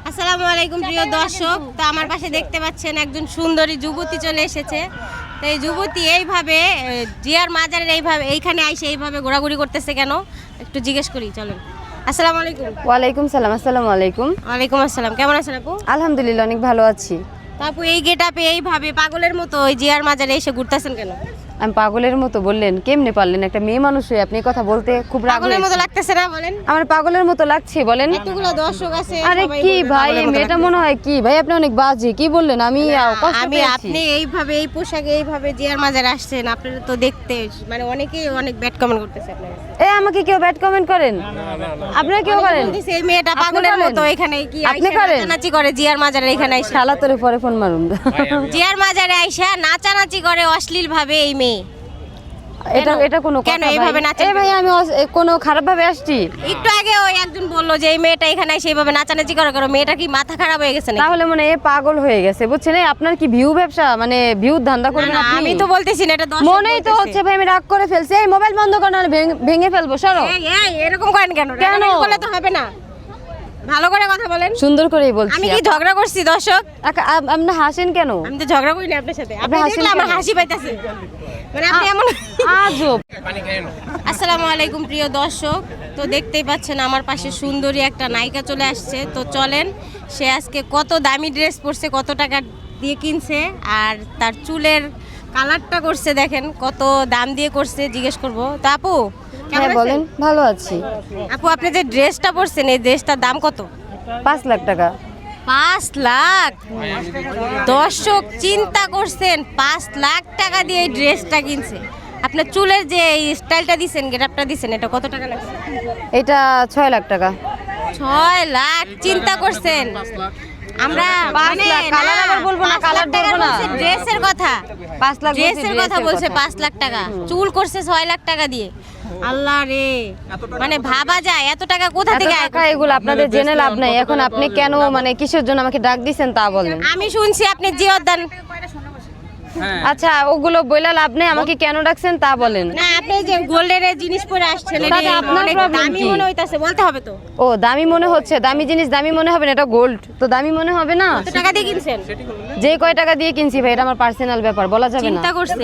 আসসালামু আলাইকুম প্রিয় দর্শক, তো আমার পাশে দেখতে পাচ্ছেন একজন সুন্দরী যুবতী চলে এসেছে। তো এই যুবতী এইভাবে জিয়ার মাজারের এইখানে আইসে এইভাবে ঘোরাঘুরি করতেছে কেন, একটু জিজ্ঞেস করি, চলেন। আসসালামু আলাইকুম। ওয়ালাইকুম সালাম। আসসালামু আলাইকুম। ওয়ালাইকুম আসসালাম, কেমন আছেন আপু? আলহামদুলিল্লাহ, অনেক ভালো আছি। তো আপু এই গেটআপে এইভাবে পাগলের মতো ওই জিয়ার মাজারে এসে ঘুরতেছেন কেন? আমি পাগলের মতো বললেন, কেমনে পারলেন? একটা মেয়ে মানুষ হয়ে আপনি কথা বলতে খুব রাগ পাগলের মতো হয়েছে। লাগতেছে না বলেন? আমার পাগলের মতো লাগছে বলেন? এতগুলো দর্শক আছে, আরে সবাই কি বলবে ভাই, পাগলের মতো মেয়েটা লাগতেছে। মনে হয় কি ভাই, আপনি অনেক বাজে কি বললেন? আমি কষ্ট আমি পেয়েছি। আপনি এইভাবে এই পোশাকে এইভাবে জিয়ার মাজারে আসছেন, আপনারা তো দেখতে মানে অনেকেই অনেক ব্যাড কমেন্ট করতেছে আপনার কাছে। এ আমাকে কেউ ব্যাড কমেন্ট করেন? আপনারা কেউ করেন? বলতেছে এই মেয়েটা আপনি পাগলের করেন? মতো এখানে কি আপনি আইসা করেন? নাচানাচি করে জিয়ার মাজারে এখানে আইসা। শালা তোরে পরে ফোন মারুন। জিয়ার মাজারে আইসা নাচানাচি করে অশ্লীল ভাবে এই মেয়ে। এটা কোনো কেন কথা এইভাবে ভাই? নাচেন? এ ভাই আমি কোনো খারাপ ভাবে আসছি? একটু আগে ওই একজন বললো যে এই মেয়েটা এখানে এসে এইভাবে নাচানাচি করে করে, মেয়েটা কি মাথা খারাপ হয়ে গেছে নাকি? তাহলে মানে এ পাগল হয়ে গেছে বুঝছেন? এই আপনার কি ভিউ ব্যবসা, মানে ভিউ ধান্দা না, করবেন না, আপনি? আমি তো বলতেছি না, এটা দর্শক মনেই তো বলতেছে। হচ্ছে ভাই আমি রাগ করে ফেলছি। এই মোবাইল বন্ধ করো, নাহলে ভেঙে ফেলবো। সরো। এই এরকম করেন কেন? কেন? রাগারাগি করলে তো হবে না, ভালো করে কথা বলেন। সুন্দর করেই বলছি। আমি কি ঝগড়া করছি দর্শক? আপনি হাসেন কেন? আমি তো ঝগড়া করি না আপনার সাথে, আপনি হাসেন দেখলে আমার কেন? হাসি পাইতাছে, মানে আপনি এমন। আজব। আসসালামু আলাইকুম প্রিয় দর্শক, তো দেখতেই পাচ্ছেন আমার পাশে সুন্দরী একটা নায়িকা চলে আসছে। তো চলেন, সে আজকে কত দামি ড্রেস পরছে, কত টাকা দিয়ে কিনছে, আর তার চুলের কালারটা করছে দেখেন কত দাম দিয়ে করছে, জিজ্ঞেস করব। তো আপু কেমন হ্যাঁ আছেন? বলেন। ভালো আছি। আপু আপনি যে ড্রেসটা পরছেন, এই ড্রেসটার দাম কত? 5 লাখ টাকা। 5 লাখ? দর্শক চিন্তা করছেন, 5 লাখ টাকা দিয়ে এই ড্রেসটা কিনছে। আপনার চুলের যে স্টাইলটা দিছেন, গেটআপটা দিছেন, এটা কত টাকা লাগছে? এটা 6 লাখ টাকা। 6 লাখ চিন্তা করছেন? আমরা 5 মানে লাখ, কালার আবার বলবো না, কালার ধরবো না। ড্রেসের কথা, 5 লাখ বলছি, ড্রেসের কথা বলছে। 5 লাখ টাকা চুল করছে 6 লাখ টাকা দিয়ে। আল্লাহ রে, মানে ভাবা যায় এত টাকা কোথা এত থেকে আয় টাকা এগুলো আপনাদের জেনে লাভ নাই। এখন আপনি কেন মানে কিসের জন্য আমাকে ডাক দিছেন তা বলেন। আমি শুনছি আপনি জিওদান। আচ্ছা ওগুলো বইলা লাভ নেই, আমাকে কেন ডাকছেন তা বলেন। না, আপনি যে গোল্ডের জিনিস পরে আসছেন, এটা তাতে আপনার অনেক problem দামি কি? মনে হইতাছে, বলতে হবে তো। ও দামি মনে হচ্ছে? দামি জিনিস দামি মনে হবে না, এটা গোল্ড তো দামি মনে হবে না। কত টাকা দিয়ে কিনছেন? যে কয় টাকা দিয়ে কিনছি ভাই, এটা আমার পার্সোনাল ব্যাপার, বলা যাবে না। চিন্তা করছেন?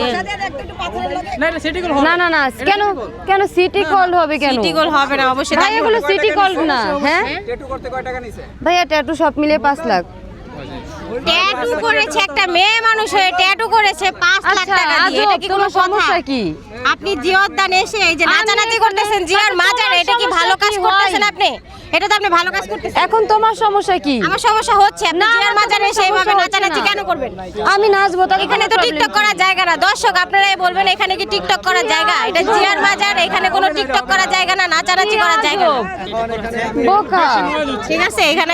না না না, কেন কেন সিটি গোল্ড হবে কেন? সিটি গোল্ড হবে না অবশ্যই। ভাই এগুলো সিটি গোল্ড না। হ্যাঁ ট্যাটু করতে কয় টাকা নিছে? ভাইয়া ট্যাটু সব মিলে 5 লাখ। ট্যাটু করেছে একটা মেয়ে মানুষ হয়ে, ট্যাটু করেছে 5 লাখ আচ্ছা টাকা দিয়ে, আজব, এটা কি কোনো তোমার সমস্যা কথা? কি? আপনি জিওদান এসে এই যে আমি নাচানাচি এখানে- করতেছেন জিয়ার আচ্ছা, মাজারে, তোমার এটা কি ভালো কাজ সমস্যা কি করতেছেন হয়? আপনি? এটা তো আপনি ভালো কাজ করতেছেন। এখন তোমার সমস্যা কি? আমার সমস্যা হচ্ছে, আপনি না, জিয়ার আমার মাজারে কোনো এসে এইভাবে সমস্যা হচ্ছে নাচানাচি না। কেন করবেন? আমি নাচবো, তাহলে এখানে তো কোনো টিকটক problem করার জায়গা না। দর্শক আপনারাই বলবেন এখানে কি টিকটক করার জায়গা? এটা জিয়ার মাজার, এখানে কোনো টিকটক করার জায়গা না, নাচানাচি করার জায়গা না। কি? বোকা। ঠিক আছে, এখানে